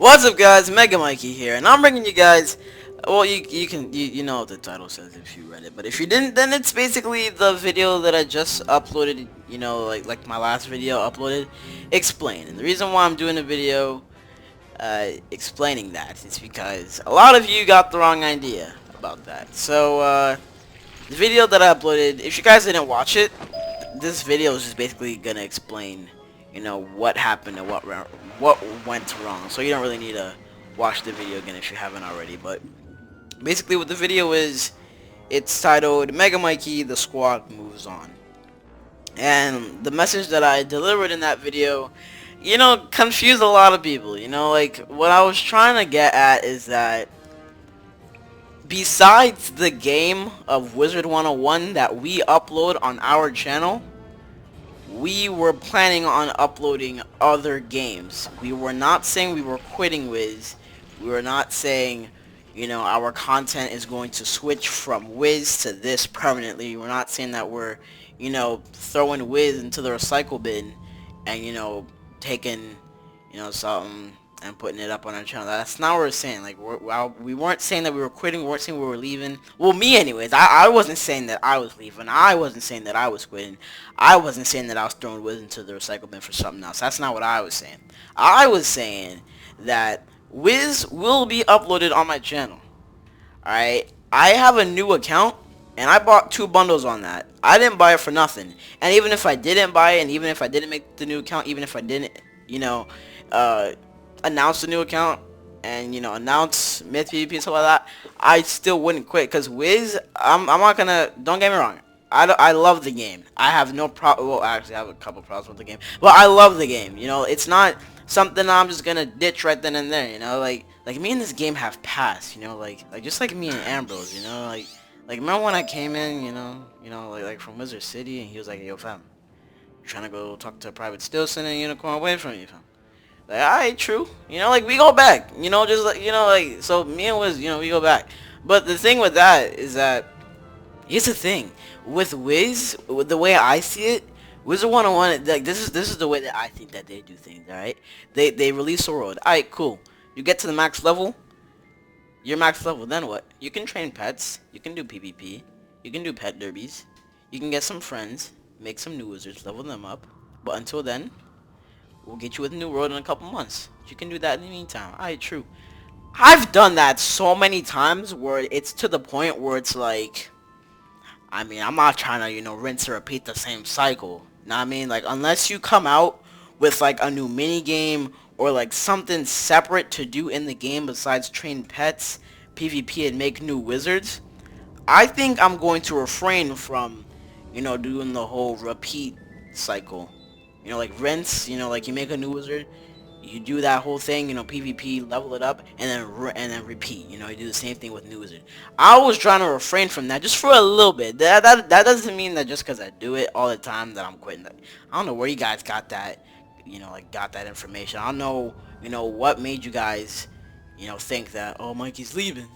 What's up, guys? MegaMikey here, and I'm bringing you guys. Well, you know what the title says if you read it, but if you didn't, then it's basically the video that I just uploaded. You know, like my last video uploaded, explain. And the reason why I'm doing a video, explaining that is because a lot of you got the wrong idea about that. So, the video that I uploaded, if you guys didn't watch it, this video is just basically gonna explain, you know, what happened and what went wrong. So you don't really need to watch the video again if you haven't already. But basically, what the video is, it's titled "MegaMikey: The Squad Moves On," and the message that I delivered in that video, you know, confused a lot of people. You know, like what I was trying to get at is that besides the game of Wizard 101 that we upload on our channel, we were planning on uploading other games. We were not saying we were quitting Wiz. We were not saying, you know, our content is going to switch from Wiz to this permanently. We're not saying that we're, you know, throwing Wiz into the recycle bin and, you know, taking, you know, something and putting it up on our channel. That's not what we're saying. Like, we weren't saying that we were quitting. We weren't saying we were leaving. Well, me anyways. I wasn't saying that I was leaving. I wasn't saying that I was quitting. I wasn't saying that I was throwing Wiz into the recycle bin for something else. That's not what I was saying. I was saying that Wiz will be uploaded on my channel. Alright? I have a new account, and I bought 2 bundles on that. I didn't buy it for nothing. And even if I didn't buy it, and even if I didn't make the new account, even if I didn't, you know, announce the new account and, you know, announce myth PvP and stuff like that, I still wouldn't quit. Because Wiz, I'm not gonna, don't get me wrong, I love the game. I have no problem. Well, actually I have a couple problems with the game, but I love the game. You know, it's not something I'm just gonna ditch right then and there. You know, like me and this game have passed. You know, like just like me and Ambrose. You know, like remember when I came in, you know, like from Wizard City, and he was like, yo fam, you trying to go talk to a private Stilson and Unicorn away from you, fam? Like, alright, true. You know, like, we go back. You know, just like, you know, like, so me and Wiz, you know, we go back. But the thing with that is that, here's the thing. With Wiz, with the way I see it, Wizard 101, like, this is the way that I think that they do things, alright? They release a world. Alright, cool. You get to the max level. You're max level, then what? You can train pets. You can do PvP. You can do pet derbies. You can get some friends. Make some new wizards. Level them up. But until then, we'll get you with a new world in a couple months. You can do that in the meantime. Alright, true. I've done that so many times where it's to the point where it's like, I mean, I'm not trying to, you know, rinse and repeat the same cycle. Know what I mean? Like, unless you come out with, like, a new mini game or, like, something separate to do in the game besides train pets, PvP, and make new wizards, I think I'm going to refrain from, you know, doing the whole repeat cycle. You know, like rinse, you know, like you make a new wizard, you do that whole thing, you know, PvP, level it up, and then repeat. You know, you do the same thing with new wizard. I was trying to refrain from that just for a little bit. That doesn't mean that just because I do it all the time that I'm quitting. I don't know where you guys got that, you know, like got that information. I don't know, you know, what made you guys, you know, think that, oh, Mikey's leaving.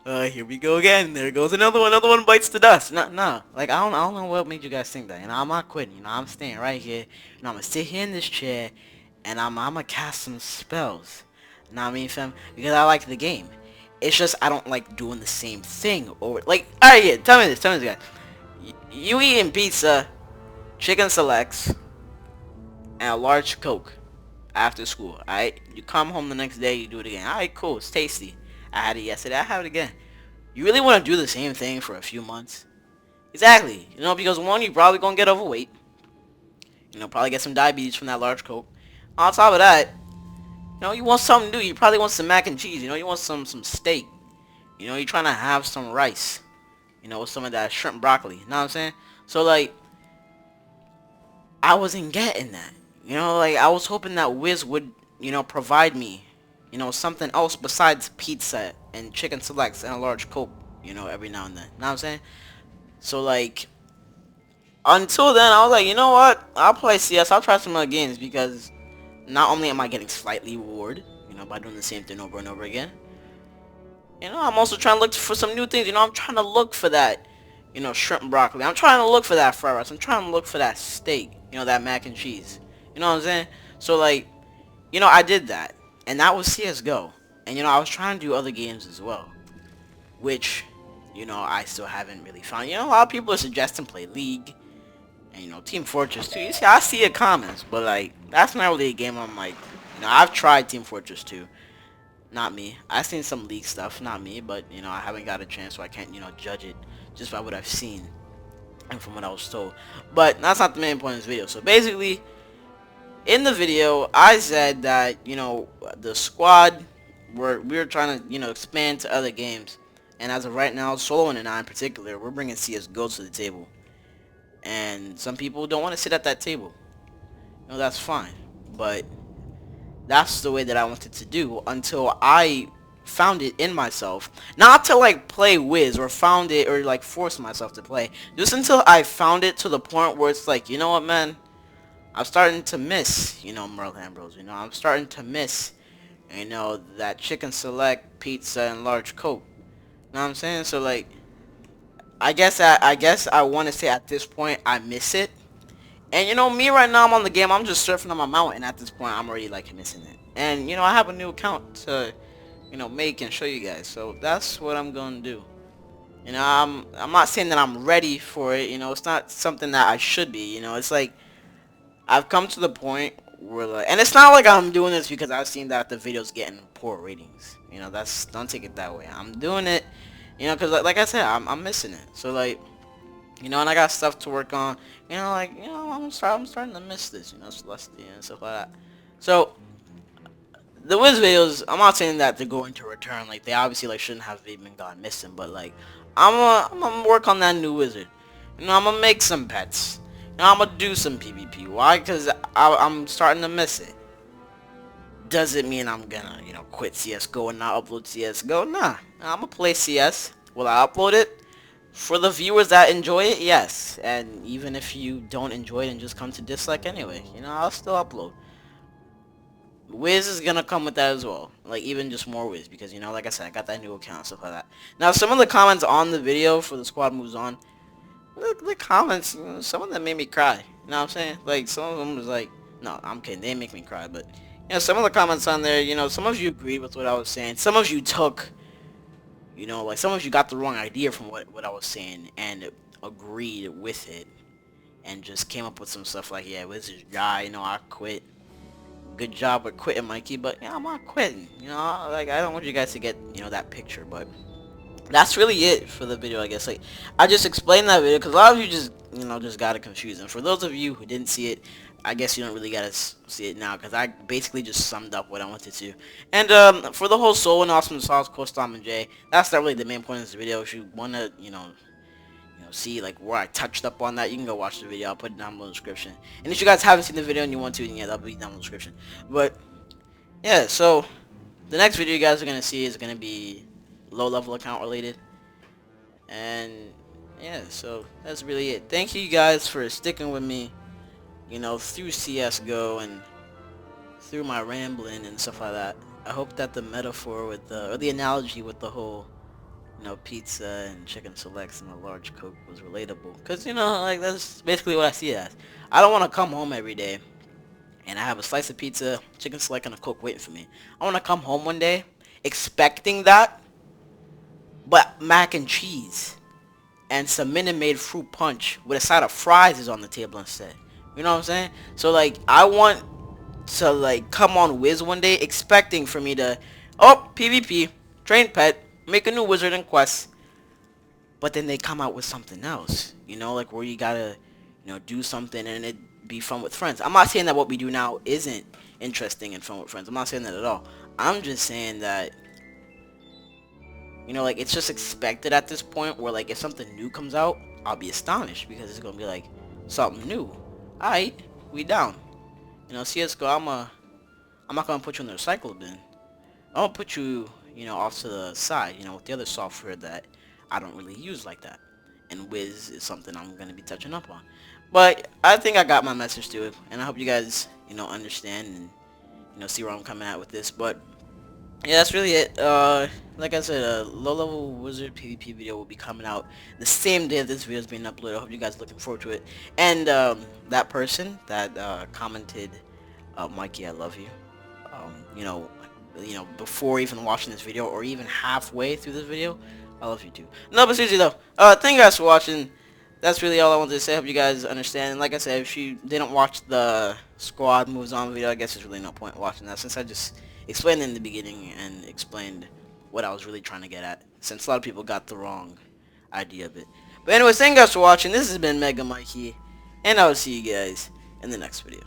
Here we go again. There goes another one. Another one bites the dust. No. Like, I don't know what made you guys think that. You know, I'm not quitting. You know, I'm staying right here. You know, I'm gonna sit here in this chair, and I'm gonna cast some spells. You know what I mean, fam? Because I like the game. It's just I don't like doing the same thing over. Like, alright, yeah. Tell me this, guys. You eating pizza, chicken selects, and a large Coke after school. Alright, you come home the next day, you do it again. Alright, cool. It's tasty. I had it yesterday. I have it again. You really want to do the same thing for a few months? Exactly. You know, because one, you're probably going to get overweight. You know, probably get some diabetes from that large Coke. On top of that, you know, you want something new. You probably want some mac and cheese. You know, you want some steak. You know, you're trying to have some rice. You know, with some of that shrimp broccoli. You know what I'm saying? So, like, I wasn't getting that. You know, like, I was hoping that Wiz would, you know, provide me, you know, something else besides pizza and chicken selects and a large Coke, you know, every now and then. You know what I'm saying? So, like, until then, I was like, you know what? I'll play CS. I'll try some other games because not only am I getting slightly rewarded, you know, by doing the same thing over and over again, you know, I'm also trying to look for some new things. You know, I'm trying to look for that, you know, shrimp broccoli. I'm trying to look for that fried rice. I'm trying to look for that steak, you know, that mac and cheese. You know what I'm saying? So, like, you know, I did that. And that was CSGO. And I was trying to do other games as well, which I still haven't really found. A lot of people are suggesting play League and Team Fortress 2. You see, I see your comments, but like that's not really a game I'm like. I've tried Team Fortress 2. Not me. I've seen some League stuff, not me, but I haven't got a chance, so I can't judge it just by what I've seen and from what I was told. But that's not the main point of this video. So basically, in the video, I said that the squad we were trying to expand to other games, and as of right now, Solo and I in particular, we're bringing CS:GO to the table, and some people don't want to sit at that table. That's fine, but that's the way that I wanted to do until I found it in myself, not to like play Wiz or found it or like force myself to play, just until I found it to the point where it's like, you know what, man, I'm starting to miss Merle Ambrose. I'm starting to miss that chicken select pizza and large Coke. You know what I'm saying? So like, I guess I want to say at this point I miss it. And me right now, I'm on the game, I'm just surfing on my mountain. At this point, I'm already like missing it. And I have a new account to make and show you guys. So that's what I'm gonna do. I'm not saying that I'm ready for it. It's not something that I should be. It's like I've come to the point where like, and it's not like I'm doing this because I've seen that the video's getting poor ratings. Don't take it that way. I'm doing it, because like I said, I'm missing it. So like, and I got stuff to work on. I'm starting to miss this. Celestia and stuff like that. So the Wiz videos, I'm not saying that they're going to return. Like they obviously like shouldn't have even gone missing. But like, I'm gonna work on that new wizard. I'm gonna make some pets. I'm gonna do some PvP. Why? Because I'm starting to miss it. Does it mean I'm gonna quit CS:GO and not upload CS:GO? Nah. I'm gonna play CS. Will I upload it? For the viewers that enjoy it, yes. And even if you don't enjoy it and just come to dislike anyway, I'll still upload. Wiz is gonna come with that as well. Like, even just more Wiz. Because, like I said, I got that new account and stuff like that. Now, some of the comments on the video for the squad moves on, the comments, some of them made me cry. You know what I'm saying? Like, some of them was like, no, I'm kidding. They didn't make me cry. But, some of the comments on there, some of you agreed with what I was saying. Some of you took... like some of you got the wrong idea from what I was saying and agreed with it and just came up with some stuff like, yeah, with this guy, I quit. Good job with quitting, Mikey, but I'm not quitting. Like I don't want you guys to get that picture, but that's really it for the video, I guess. Like I just explained that video because a lot of you just got it confused, and for those of you who didn't see it, I guess you don't really gotta see it now because I basically just summed up what I wanted to. And for the whole Soul and Awesome Sauce, Costom and Jay, that's not really the main point of this video. If you wanna, see like where I touched up on that, you can go watch the video. I'll put it down below in the description. And if you guys haven't seen the video and you want to, then yeah, that'll be down in the description. But yeah, so the next video you guys are gonna see is gonna be low-level account related. And yeah, so that's really it. Thank you guys for sticking with me. Through CS:GO and through my rambling and stuff like that. I hope that the metaphor with or the analogy with the whole, pizza and chicken selects and a large Coke was relatable. Cause like that's basically what I see it as. I don't want to come home every day and I have a slice of pizza, chicken select, and a Coke waiting for me. I want to come home one day expecting that, but mac and cheese and some Minute Maid fruit punch with a side of fries is on the table instead. You know what I'm saying? So like I want to like come on Wiz one day expecting for me to PvP, train pet, make a new wizard and quest, but then they come out with something else. Like where you gotta do something and it be fun with friends. I'm not saying that what we do now isn't interesting and fun with friends. I'm not saying that at all. I'm just saying that like it's just expected at this point where like if something new comes out, I'll be astonished because it's gonna be like something new. Alright, we down. CS:GO, I'm not gonna put you in the recycle bin. I'm gonna put you, off to the side, with the other software that I don't really use like that. And Wiz is something I'm gonna be touching up on. But I think I got my message to it, and I hope you guys, understand and see where I'm coming at with this. But yeah, that's really it. Like I said, a low-level wizard PvP video will be coming out the same day this video is being uploaded. I hope you guys are looking forward to it. And that person that commented, Mikey, I love you. you know, before even watching this video or even halfway through this video, I love you too. No, but seriously though, thank you guys for watching. That's really all I wanted to say. I hope you guys understand. And like I said, if you didn't watch the squad moves on video, I guess there's really no point watching that, since I just explained it in the beginning and explained what I was really trying to get at, since a lot of people got the wrong idea of it. But anyways, thank you guys for watching. This has been Mega Mikey, and I will see you guys in the next video.